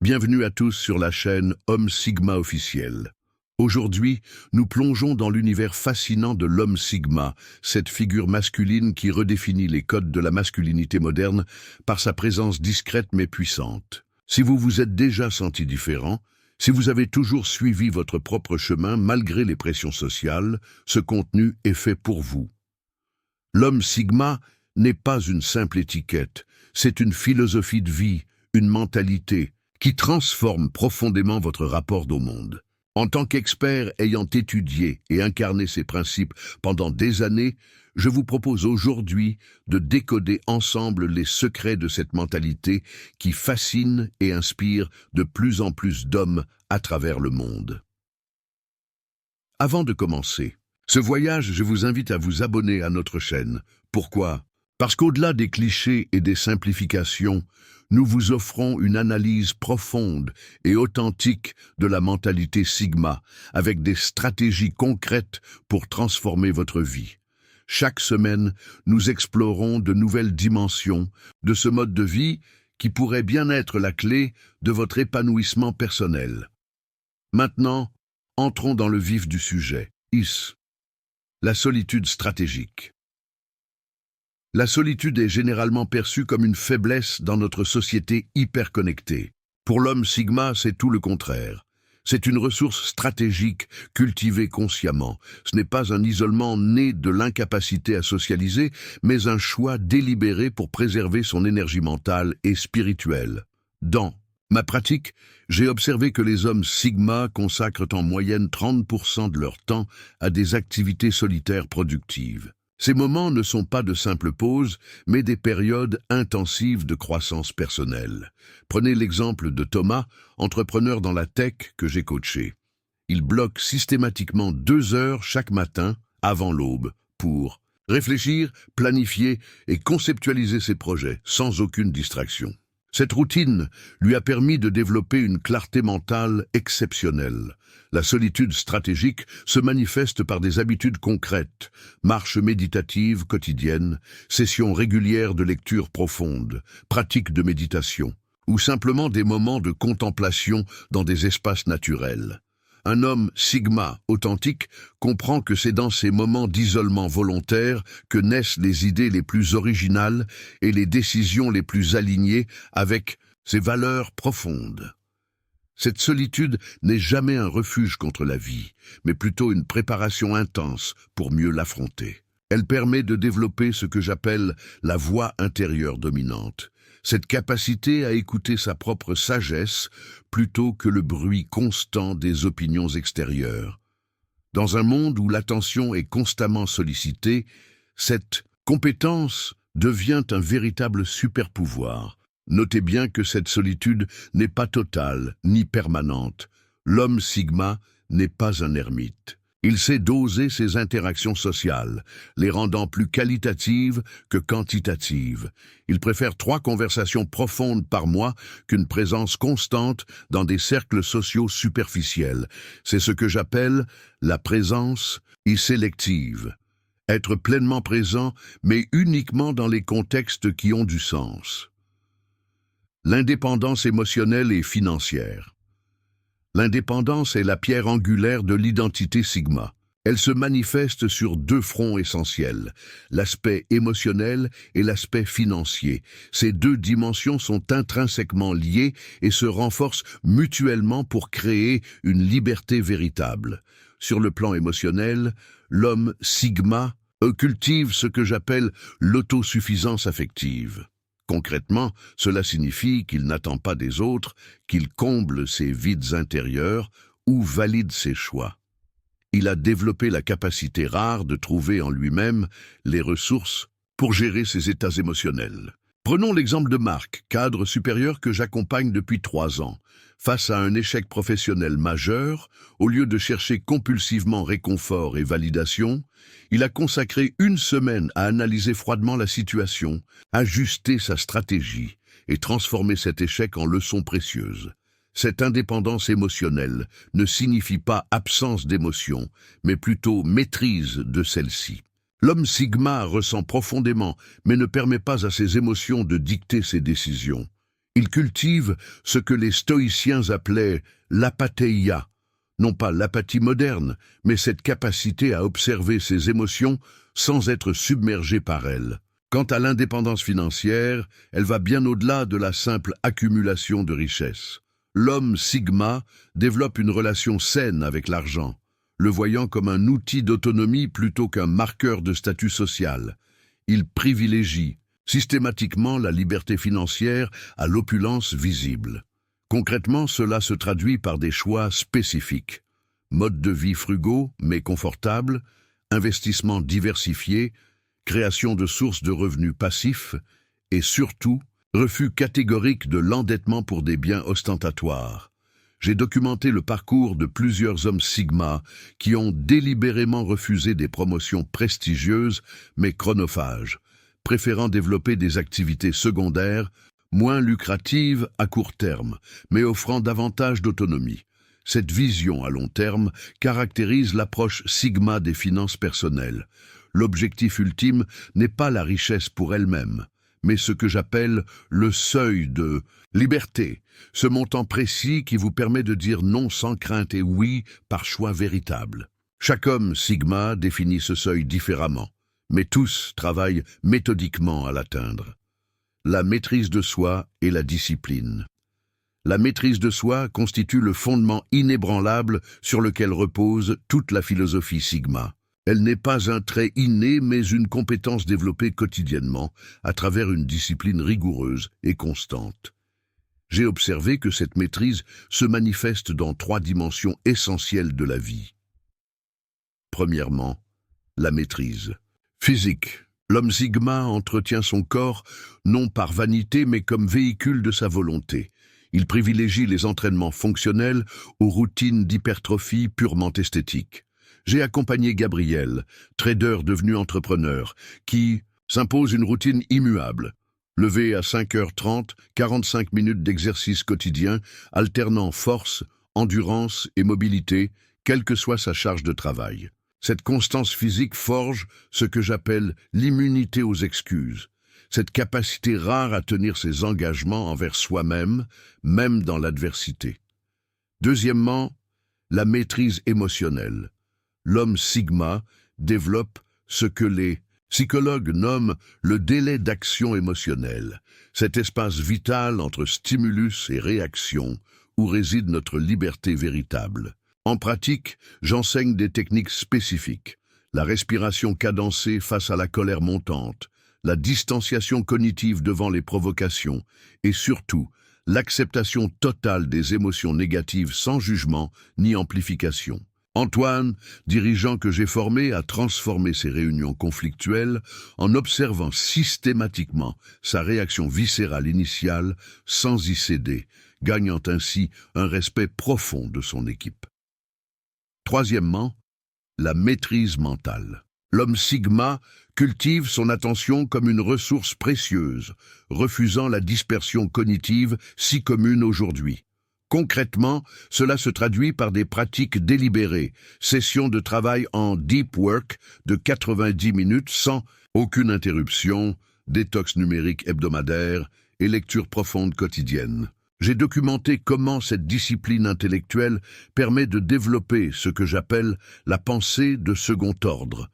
Bienvenue à tous sur la chaîne Homme Sigma officiel. Aujourd'hui, nous plongeons dans l'univers fascinant de l'homme Sigma, cette figure masculine qui redéfinit les codes de la masculinité moderne par sa présence discrète mais puissante. Si vous vous êtes déjà senti différent, si vous avez toujours suivi votre propre chemin malgré les pressions sociales, ce contenu est fait pour vous. L'homme Sigma n'est pas une simple étiquette, c'est une philosophie de vie, une mentalité, qui transforme profondément votre rapport au monde. En tant qu'expert ayant étudié et incarné ces principes pendant des années, je vous propose aujourd'hui de décoder ensemble les secrets de cette mentalité qui fascine et inspire de plus en plus d'hommes à travers le monde. Avant de commencer ce voyage, je vous invite à vous abonner à notre chaîne. Pourquoi ? Parce qu'au-delà des clichés et des simplifications, nous vous offrons une analyse profonde et authentique de la mentalité Sigma, avec des stratégies concrètes pour transformer votre vie. Chaque semaine, nous explorons de nouvelles dimensions de ce mode de vie qui pourrait bien être la clé de votre épanouissement personnel. Maintenant, entrons dans le vif du sujet. La solitude stratégique. La solitude est généralement perçue comme une faiblesse dans notre société hyper connectée. Pour l'homme Sigma, c'est tout le contraire. C'est une ressource stratégique cultivée consciemment. Ce n'est pas un isolement né de l'incapacité à socialiser, mais un choix délibéré pour préserver son énergie mentale et spirituelle. Dans ma pratique, j'ai observé que les hommes Sigma consacrent en moyenne 30% de leur temps à des activités solitaires productives. Ces moments ne sont pas de simples pauses, mais des périodes intensives de croissance personnelle. Prenez l'exemple de Thomas, entrepreneur dans la tech que j'ai coaché. Il bloque systématiquement 2 heures chaque matin, avant l'aube, pour réfléchir, planifier et conceptualiser ses projets, sans aucune distraction. Cette routine lui a permis de développer une clarté mentale exceptionnelle. La solitude stratégique se manifeste par des habitudes concrètes, marches méditatives quotidiennes, sessions régulières de lecture profonde, pratiques de méditation, ou simplement des moments de contemplation dans des espaces naturels. Un homme Sigma authentique comprend que c'est dans ces moments d'isolement volontaire que naissent les idées les plus originales et les décisions les plus alignées avec ses valeurs profondes. Cette solitude n'est jamais un refuge contre la vie, mais plutôt une préparation intense pour mieux l'affronter. Elle permet de développer ce que j'appelle la voix intérieure dominante, cette capacité à écouter sa propre sagesse plutôt que le bruit constant des opinions extérieures. Dans un monde où l'attention est constamment sollicitée, cette compétence devient un véritable super-pouvoir. Notez bien que cette solitude n'est pas totale ni permanente. L'homme Sigma n'est pas un ermite. Il sait doser ses interactions sociales, les rendant plus qualitatives que quantitatives. Il préfère 3 conversations profondes par mois qu'une présence constante dans des cercles sociaux superficiels. C'est ce que j'appelle la présence sélective. Être pleinement présent, mais uniquement dans les contextes qui ont du sens. L'indépendance émotionnelle et financière. L'indépendance est la pierre angulaire de l'identité Sigma. Elle se manifeste sur 2 fronts essentiels, l'aspect émotionnel et l'aspect financier. Ces 2 dimensions sont intrinsèquement liées et se renforcent mutuellement pour créer une liberté véritable. Sur le plan émotionnel, l'homme Sigma cultive ce que j'appelle l'autosuffisance affective. Concrètement, cela signifie qu'il n'attend pas des autres, qu'il comble ses vides intérieurs ou valide ses choix. Il a développé la capacité rare de trouver en lui-même les ressources pour gérer ses états émotionnels. Prenons l'exemple de Marc, cadre supérieur que j'accompagne depuis 3 ans. Face à un échec professionnel majeur, au lieu de chercher compulsivement réconfort et validation, il a consacré 1 semaine à analyser froidement la situation, ajuster sa stratégie et transformer cet échec en leçon précieuse. Cette indépendance émotionnelle ne signifie pas absence d'émotion, mais plutôt maîtrise de celle-ci. L'homme Sigma ressent profondément, mais ne permet pas à ses émotions de dicter ses décisions. Il cultive ce que les stoïciens appelaient l'apatheia, non pas l'apathie moderne, mais cette capacité à observer ses émotions sans être submergé par elles. Quant à l'indépendance financière, elle va bien au-delà de la simple accumulation de richesses. L'homme Sigma développe une relation saine avec l'argent, le voyant comme un outil d'autonomie plutôt qu'un marqueur de statut social. Il privilégie systématiquement la liberté financière à l'opulence visible. Concrètement, cela se traduit par des choix spécifiques. Mode de vie frugaux mais confortables, investissements diversifiés, création de sources de revenus passifs et surtout, refus catégorique de l'endettement pour des biens ostentatoires. J'ai documenté le parcours de plusieurs hommes Sigma qui ont délibérément refusé des promotions prestigieuses mais chronophages, préférant développer des activités secondaires moins lucratives à court terme, mais offrant davantage d'autonomie. Cette vision à long terme caractérise l'approche Sigma des finances personnelles. L'objectif ultime n'est pas la richesse pour elle-même, mais ce que j'appelle le seuil de liberté, ce montant précis qui vous permet de dire non sans crainte et oui par choix véritable. Chaque homme Sigma définit ce seuil différemment, mais tous travaillent méthodiquement à l'atteindre. La maîtrise de soi et la discipline. La maîtrise de soi constitue le fondement inébranlable sur lequel repose toute la philosophie Sigma. Elle n'est pas un trait inné, mais une compétence développée quotidiennement à travers une discipline rigoureuse et constante. J'ai observé que cette maîtrise se manifeste dans 3 dimensions essentielles de la vie. Premièrement, la maîtrise physique. L'homme Sigma entretient son corps non par vanité mais comme véhicule de sa volonté. Il privilégie les entraînements fonctionnels aux routines d'hypertrophie purement esthétiques. J'ai accompagné Gabriel, trader devenu entrepreneur, qui s'impose une routine immuable. Lever à 5h30, 45 minutes d'exercice quotidien, alternant force, endurance et mobilité, quelle que soit sa charge de travail. Cette constance physique forge ce que j'appelle l'immunité aux excuses, cette capacité rare à tenir ses engagements envers soi-même, même dans l'adversité. Deuxièmement, la maîtrise émotionnelle. L'homme Sigma développe ce que les psychologues nomment le délai d'action émotionnelle, cet espace vital entre stimulus et réaction où réside notre liberté véritable. En pratique, j'enseigne des techniques spécifiques, la respiration cadencée face à la colère montante, la distanciation cognitive devant les provocations et surtout l'acceptation totale des émotions négatives sans jugement ni amplification. Antoine, dirigeant que j'ai formé, a transformé ces réunions conflictuelles en observant systématiquement sa réaction viscérale initiale sans y céder, gagnant ainsi un respect profond de son équipe. Troisièmement, la maîtrise mentale. L'homme Sigma cultive son attention comme une ressource précieuse, refusant la dispersion cognitive si commune aujourd'hui. Concrètement, cela se traduit par des pratiques délibérées, sessions de travail en deep work de 90 minutes sans aucune interruption, détox numérique hebdomadaire et lecture profonde quotidienne. J'ai documenté comment cette discipline intellectuelle permet de développer ce que j'appelle la pensée de second ordre,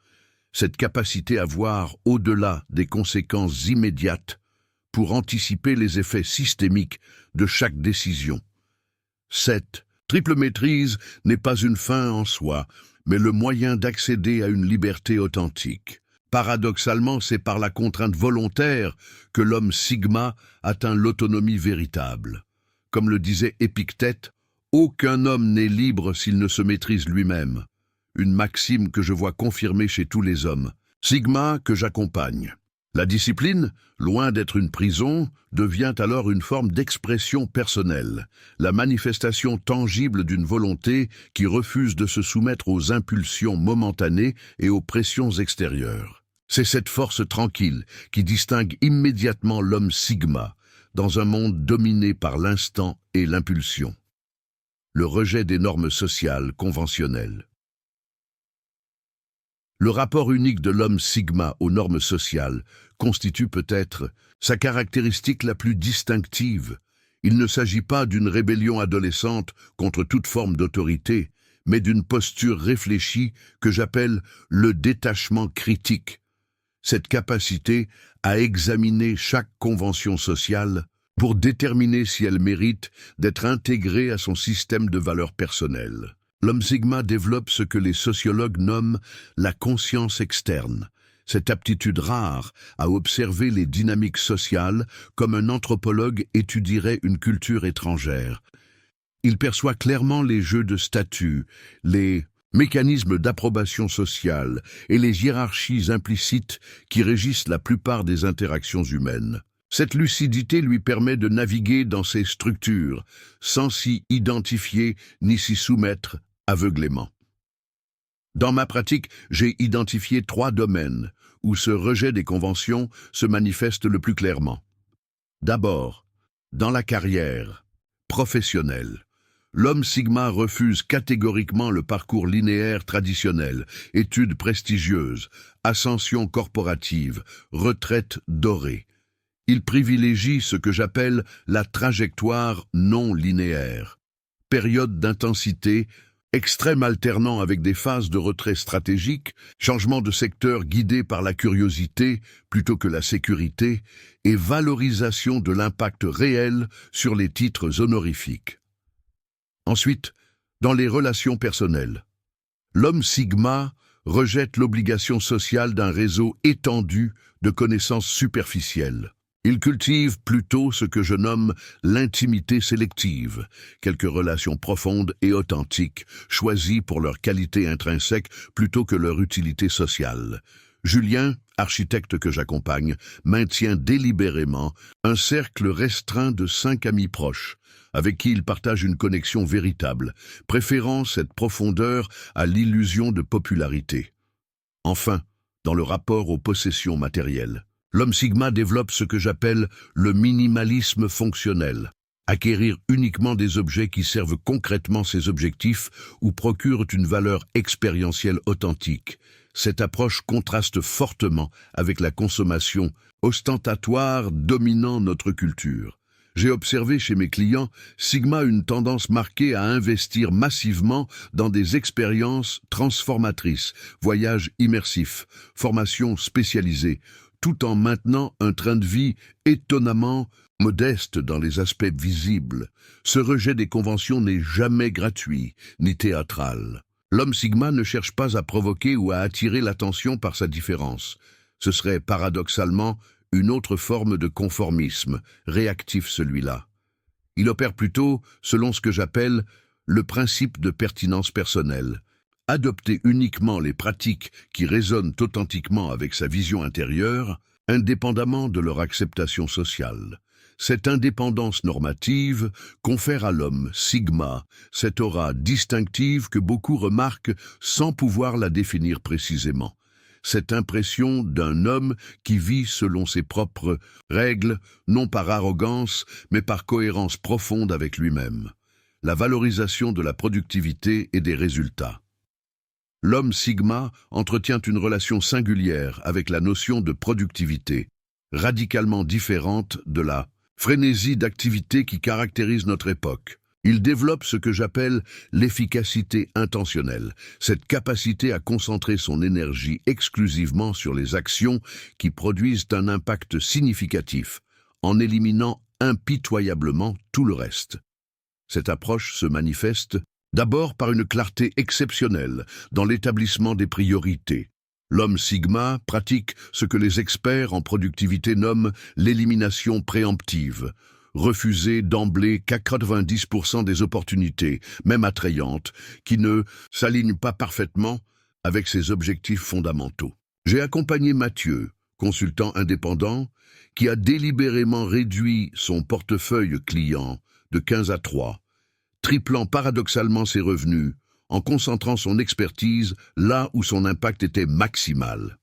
cette capacité à voir au-delà des conséquences immédiates pour anticiper les effets systémiques de chaque décision. Cette triple maîtrise n'est pas une fin en soi, mais le moyen d'accéder à une liberté authentique. Paradoxalement, c'est par la contrainte volontaire que l'homme Sigma atteint l'autonomie véritable. Comme le disait Épictète, aucun homme n'est libre s'il ne se maîtrise lui-même. Une maxime que je vois confirmée chez tous les hommes. Sigma que j'accompagne. La discipline, loin d'être une prison, devient alors une forme d'expression personnelle, la manifestation tangible d'une volonté qui refuse de se soumettre aux impulsions momentanées et aux pressions extérieures. C'est cette force tranquille qui distingue immédiatement l'homme Sigma dans un monde dominé par l'instant et l'impulsion. Le rejet des normes sociales conventionnelles. Le rapport unique de l'homme Sigma aux normes sociales constitue peut-être sa caractéristique la plus distinctive. Il ne s'agit pas d'une rébellion adolescente contre toute forme d'autorité, mais d'une posture réfléchie que j'appelle le détachement critique. Cette capacité à examiner chaque convention sociale pour déterminer si elle mérite d'être intégrée à son système de valeurs personnelles. L'homme Sigma développe ce que les sociologues nomment la conscience externe, cette aptitude rare à observer les dynamiques sociales comme un anthropologue étudierait une culture étrangère. Il perçoit clairement les jeux de statut, les mécanismes d'approbation sociale et les hiérarchies implicites qui régissent la plupart des interactions humaines. Cette lucidité lui permet de naviguer dans ces structures sans s'y identifier ni s'y soumettre aveuglément. Dans ma pratique, j'ai identifié 3 domaines où ce rejet des conventions se manifeste le plus clairement. D'abord, dans la carrière professionnelle. L'homme Sigma refuse catégoriquement le parcours linéaire traditionnel, études prestigieuses, ascension corporative, retraite dorée. Il privilégie ce que j'appelle la trajectoire non linéaire. Période d'intensité, extrême alternant avec des phases de retrait stratégique, changement de secteur guidé par la curiosité plutôt que la sécurité, et valorisation de l'impact réel sur les titres honorifiques. Ensuite, dans les relations personnelles. L'homme Sigma rejette l'obligation sociale d'un réseau étendu de connaissances superficielles. Il cultive plutôt ce que je nomme l'intimité sélective, quelques relations profondes et authentiques, choisies pour leur qualité intrinsèque plutôt que leur utilité sociale. Julien, architecte que j'accompagne, maintient délibérément un cercle restreint de 5 amis proches, avec qui il partage une connexion véritable, préférant cette profondeur à l'illusion de popularité. Enfin, dans le rapport aux possessions matérielles, l'homme Sigma développe ce que j'appelle le minimalisme fonctionnel, acquérir uniquement des objets qui servent concrètement ses objectifs ou procurent une valeur expérientielle authentique. Cette approche contraste fortement avec la consommation ostentatoire dominant notre culture. J'ai observé chez mes clients Sigma une tendance marquée à investir massivement dans des expériences transformatrices, voyages immersifs, formations spécialisées, tout en maintenant un train de vie étonnamment modeste dans les aspects visibles. Ce rejet des conventions n'est jamais gratuit, ni théâtral. L'homme Sigma ne cherche pas à provoquer ou à attirer l'attention par sa différence. Ce serait paradoxalement une autre forme de conformisme, réactif celui-là. Il opère plutôt selon ce que j'appelle le principe de pertinence personnelle. Adopter uniquement les pratiques qui résonnent authentiquement avec sa vision intérieure, indépendamment de leur acceptation sociale. Cette indépendance normative confère à l'homme Sigma cette aura distinctive que beaucoup remarquent sans pouvoir la définir précisément. Cette impression d'un homme qui vit selon ses propres règles, non par arrogance, mais par cohérence profonde avec lui-même. La valorisation de la productivité et des résultats. L'homme Sigma entretient une relation singulière avec la notion de productivité, radicalement différente de la frénésie d'activité qui caractérise notre époque. Il développe ce que j'appelle l'efficacité intentionnelle, cette capacité à concentrer son énergie exclusivement sur les actions qui produisent un impact significatif, en éliminant impitoyablement tout le reste. Cette approche se manifeste d'abord par une clarté exceptionnelle dans l'établissement des priorités. L'homme Sigma pratique ce que les experts en productivité nomment l'élimination préemptive, refuser d'emblée qu'à 90% des opportunités, même attrayantes, qui ne s'alignent pas parfaitement avec ses objectifs fondamentaux. J'ai accompagné Mathieu, consultant indépendant, qui a délibérément réduit son portefeuille client de 15 à 3, triplant paradoxalement ses revenus, en concentrant son expertise là où son impact était maximal.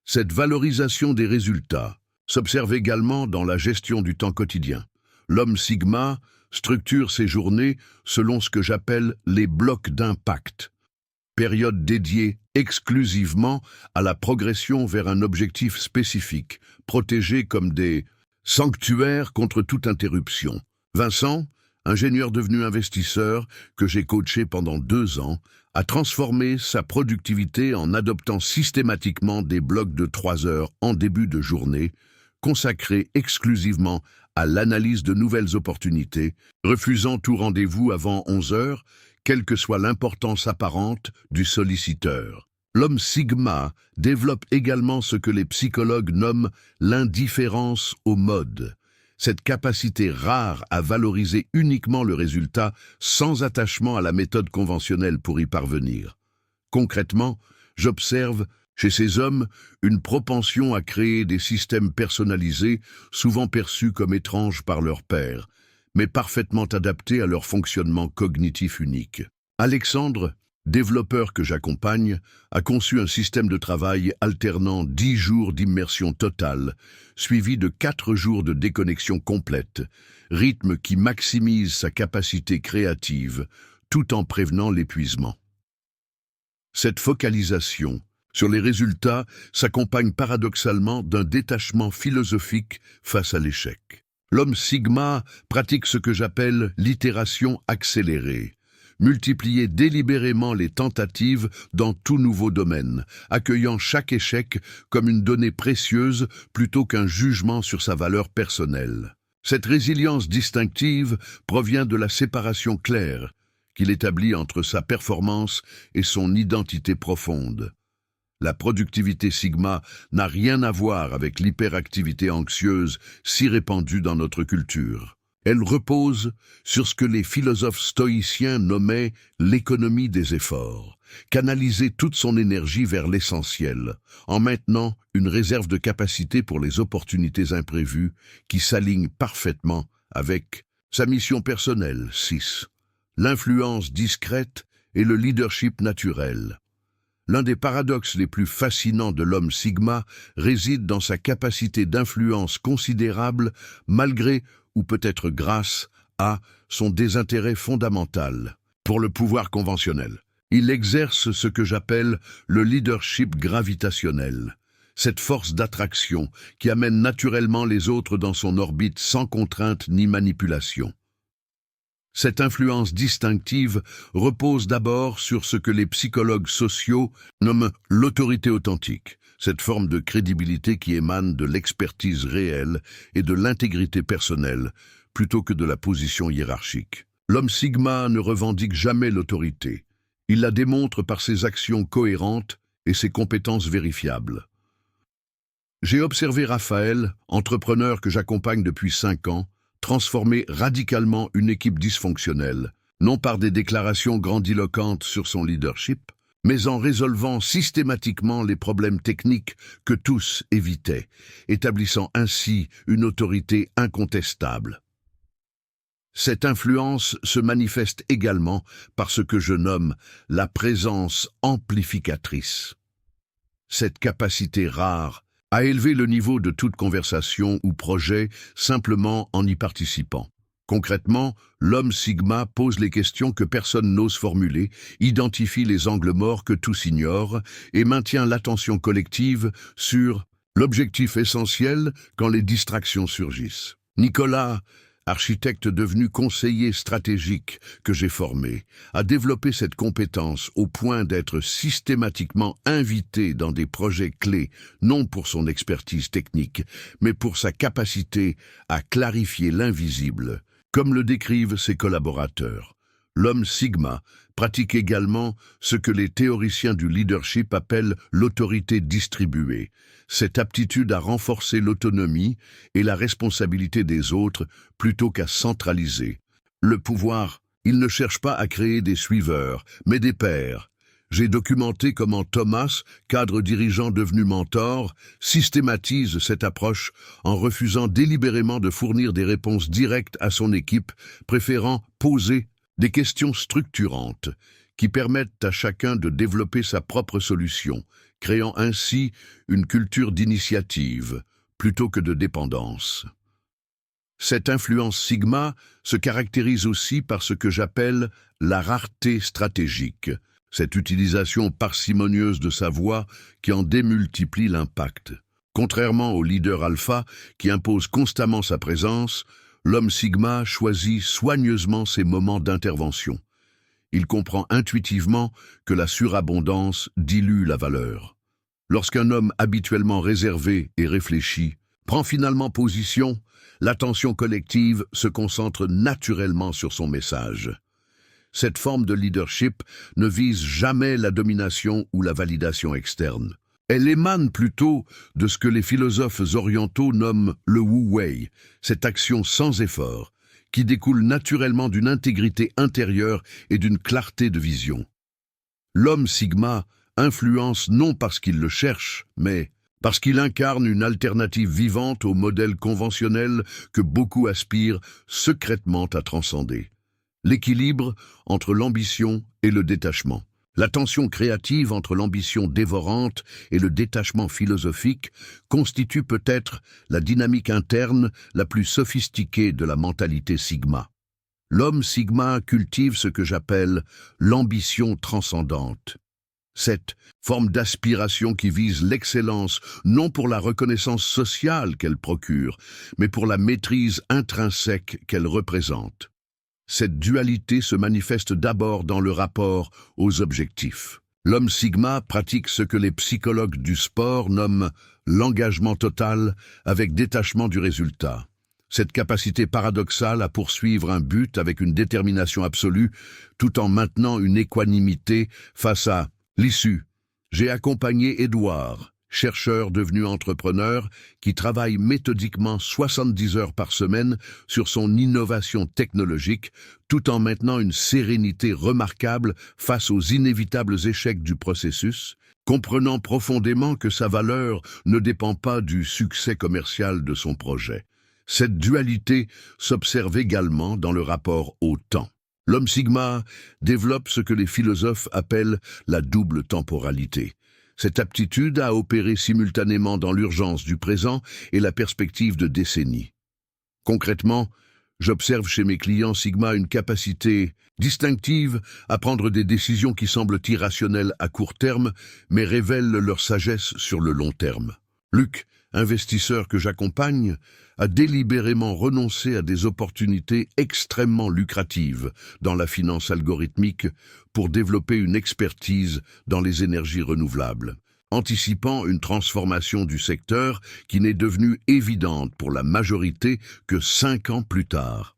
Cette valorisation des résultats s'observe également dans la gestion du temps quotidien. L'homme Sigma structure ses journées selon ce que j'appelle les blocs d'impact, période dédiée exclusivement à la progression vers un objectif spécifique, protégés comme des sanctuaires contre toute interruption. Vincent, ingénieur devenu investisseur, que j'ai coaché pendant 2 ans, a transformé sa productivité en adoptant systématiquement des blocs de 3 heures en début de journée, consacrés exclusivement à l'analyse de nouvelles opportunités, refusant tout rendez-vous avant 11 heures, quelle que soit l'importance apparente du solliciteur. L'homme Sigma développe également ce que les psychologues nomment l'indifférence au mode. Cette capacité rare à valoriser uniquement le résultat sans attachement à la méthode conventionnelle pour y parvenir. Concrètement, j'observe chez ces hommes une propension à créer des systèmes personnalisés, souvent perçus comme étranges par leurs pairs, mais parfaitement adaptés à leur fonctionnement cognitif unique. Alexandre, développeur que j'accompagne, a conçu un système de travail alternant 10 jours d'immersion totale, suivi de 4 jours de déconnexion complète, rythme qui maximise sa capacité créative tout en prévenant l'épuisement. Cette focalisation sur les résultats s'accompagne paradoxalement d'un détachement philosophique face à l'échec. L'homme Sigma pratique ce que j'appelle l'itération accélérée. Multiplier délibérément les tentatives dans tout nouveau domaine, accueillant chaque échec comme une donnée précieuse plutôt qu'un jugement sur sa valeur personnelle. Cette résilience distinctive provient de la séparation claire qu'il établit entre sa performance et son identité profonde. La productivité Sigma n'a rien à voir avec l'hyperactivité anxieuse si répandue dans notre culture. Elle repose sur ce que les philosophes stoïciens nommaient l'économie des efforts, canaliser toute son énergie vers l'essentiel, en maintenant une réserve de capacité pour les opportunités imprévues qui s'alignent parfaitement avec sa mission personnelle. 6. L'influence discrète et le leadership naturel. L'un des paradoxes les plus fascinants de l'homme Sigma réside dans sa capacité d'influence considérable malgré ou peut-être grâce à son désintérêt fondamental pour le pouvoir conventionnel. Il exerce ce que j'appelle le leadership gravitationnel, cette force d'attraction qui amène naturellement les autres dans son orbite sans contrainte ni manipulation. Cette influence distinctive repose d'abord sur ce que les psychologues sociaux nomment l'autorité authentique, cette forme de crédibilité qui émane de l'expertise réelle et de l'intégrité personnelle, plutôt que de la position hiérarchique. L'homme Sigma ne revendique jamais l'autorité. Il la démontre par ses actions cohérentes et ses compétences vérifiables. J'ai observé Raphaël, entrepreneur que j'accompagne depuis 5 ans, transformer radicalement une équipe dysfonctionnelle, non par des déclarations grandiloquentes sur son leadership, mais en résolvant systématiquement les problèmes techniques que tous évitaient, établissant ainsi une autorité incontestable. Cette influence se manifeste également par ce que je nomme la présence amplificatrice. Cette capacité rare à élever le niveau de toute conversation ou projet simplement en y participant. Concrètement, l'homme Sigma pose les questions que personne n'ose formuler, identifie les angles morts que tous ignorent et maintient l'attention collective sur l'objectif essentiel quand les distractions surgissent. Nicolas, architecte devenu conseiller stratégique que j'ai formé, a développé cette compétence au point d'être systématiquement invité dans des projets clés, non pour son expertise technique, mais pour sa capacité à clarifier l'invisible, comme le décrivent ses collaborateurs. L'homme Sigma pratique également ce que les théoriciens du leadership appellent l'autorité distribuée, cette aptitude à renforcer l'autonomie et la responsabilité des autres plutôt qu'à centraliser. Le pouvoir, il ne cherche pas à créer des suiveurs, mais des pairs. J'ai documenté comment Thomas, cadre dirigeant devenu mentor, systématise cette approche en refusant délibérément de fournir des réponses directes à son équipe, préférant poser des questions structurantes qui permettent à chacun de développer sa propre solution, créant ainsi une culture d'initiative plutôt que de dépendance. Cette influence Sigma se caractérise aussi par ce que j'appelle la rareté stratégique, cette utilisation parcimonieuse de sa voix qui en démultiplie l'impact. Contrairement au leader alpha qui impose constamment sa présence, L'homme Sigma choisit soigneusement ses moments d'intervention. Il comprend intuitivement que la surabondance dilue la valeur. Lorsqu'un homme habituellement réservé et réfléchi prend finalement position, l'attention collective se concentre naturellement sur son message. Cette forme de leadership ne vise jamais la domination ou la validation externe. Elle émane plutôt de ce que les philosophes orientaux nomment le Wu Wei, cette action sans effort, qui découle naturellement d'une intégrité intérieure et d'une clarté de vision. L'homme Sigma influence non parce qu'il le cherche, mais parce qu'il incarne une alternative vivante au modèle conventionnel que beaucoup aspirent secrètement à transcender. L'équilibre entre l'ambition et le détachement. La tension créative entre l'ambition dévorante et le détachement philosophique constitue peut-être la dynamique interne la plus sophistiquée de la mentalité Sigma. L'homme Sigma cultive ce que j'appelle l'ambition transcendante. Cette forme d'aspiration qui vise l'excellence non pour la reconnaissance sociale qu'elle procure, mais pour la maîtrise intrinsèque qu'elle représente. Cette dualité se manifeste d'abord dans le rapport aux objectifs. L'homme Sigma pratique ce que les psychologues du sport nomment l'engagement total avec détachement du résultat. Cette capacité paradoxale à poursuivre un but avec une détermination absolue tout en maintenant une équanimité face à l'issue. J'ai accompagné Édouard, chercheur devenu entrepreneur, qui travaille méthodiquement 70 heures par semaine sur son innovation technologique, tout en maintenant une sérénité remarquable face aux inévitables échecs du processus, comprenant profondément que sa valeur ne dépend pas du succès commercial de son projet. Cette dualité s'observe également dans le rapport au temps. L'homme Sigma développe ce que les philosophes appellent la double temporalité. Cette aptitude à opérer simultanément dans l'urgence du présent et la perspective de décennies. Concrètement, j'observe chez mes clients Sigma une capacité distinctive à prendre des décisions qui semblent irrationnelles à court terme, mais révèlent leur sagesse sur le long terme. Luc, investisseur que j'accompagne, a délibérément renoncé à des opportunités extrêmement lucratives dans la finance algorithmique pour développer une expertise dans les énergies renouvelables, anticipant une transformation du secteur qui n'est devenue évidente pour la majorité que 5 ans plus tard.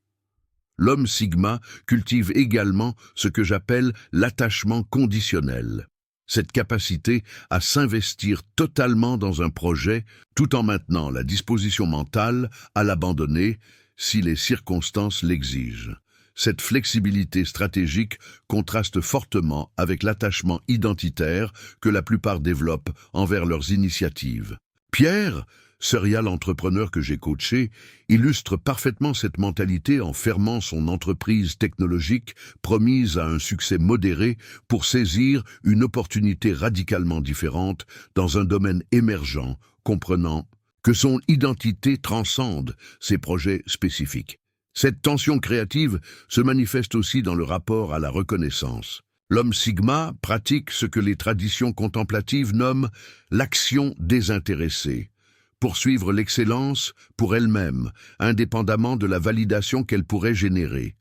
L'homme Sigma cultive également ce que j'appelle l'attachement conditionnel. Cette capacité à s'investir totalement dans un projet tout en maintenant la disposition mentale à l'abandonner si les circonstances l'exigent. Cette flexibilité stratégique contraste fortement avec l'attachement identitaire que la plupart développent envers leurs initiatives. Pierre, serial entrepreneur que j'ai coaché, illustre parfaitement cette mentalité en fermant son entreprise technologique promise à un succès modéré pour saisir une opportunité radicalement différente dans un domaine émergent, comprenant que son identité transcende ses projets spécifiques. Cette tension créative se manifeste aussi dans le rapport à la reconnaissance. L'homme Sigma pratique ce que les traditions contemplatives nomment l'action désintéressée. Poursuivre l'excellence pour elle-même, indépendamment de la validation qu'elle pourrait générer.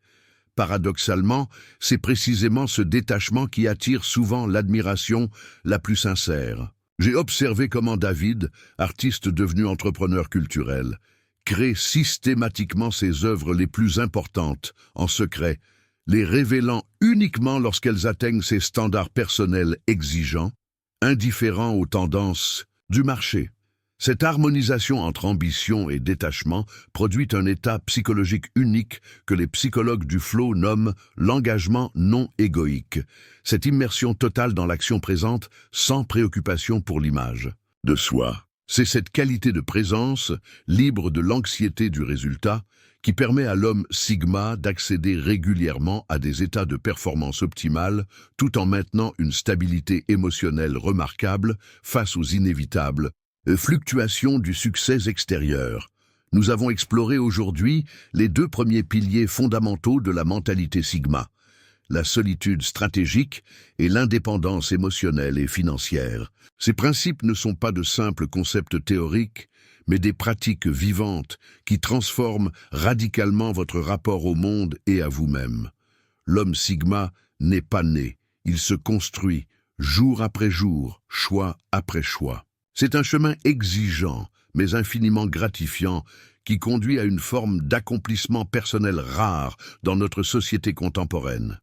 Paradoxalement, c'est précisément ce détachement qui attire souvent l'admiration la plus sincère. J'ai observé comment David, artiste devenu entrepreneur culturel, crée systématiquement ses œuvres les plus importantes, en secret, les révélant uniquement lorsqu'elles atteignent ses standards personnels exigeants, indifférents aux tendances du marché. Cette harmonisation entre ambition et détachement produit un état psychologique unique que les psychologues du flow nomment l'engagement non égoïque. Cette immersion totale dans l'action présente sans préoccupation pour l'image de soi. C'est cette qualité de présence, libre de l'anxiété du résultat, qui permet à l'homme Sigma d'accéder régulièrement à des états de performance optimale tout en maintenant une stabilité émotionnelle remarquable face aux inévitables fluctuations du succès extérieur. Nous avons exploré aujourd'hui les 2 premiers piliers fondamentaux de la mentalité Sigma, la solitude stratégique et l'indépendance émotionnelle et financière. Ces principes ne sont pas de simples concepts théoriques, mais des pratiques vivantes qui transforment radicalement votre rapport au monde et à vous-même. L'homme Sigma n'est pas né, il se construit, jour après jour, choix après choix. C'est un chemin exigeant, mais infiniment gratifiant, qui conduit à une forme d'accomplissement personnel rare dans notre société contemporaine.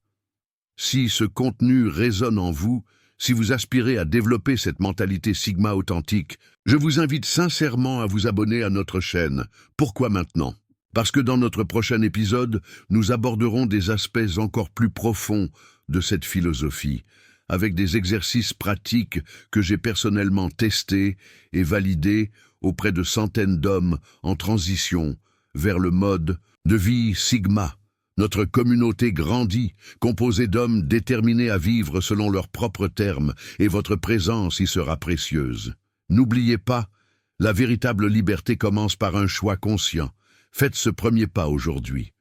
Si ce contenu résonne en vous, si vous aspirez à développer cette mentalité Sigma authentique, je vous invite sincèrement à vous abonner à notre chaîne. Pourquoi maintenant? Parce que dans notre prochain épisode, nous aborderons des aspects encore plus profonds de cette philosophie, avec des exercices pratiques que j'ai personnellement testés et validés auprès de centaines d'hommes en transition vers le mode de vie Sigma. Notre communauté grandit, composée d'hommes déterminés à vivre selon leurs propres termes, et votre présence y sera précieuse. N'oubliez pas, la véritable liberté commence par un choix conscient. Faites ce premier pas aujourd'hui.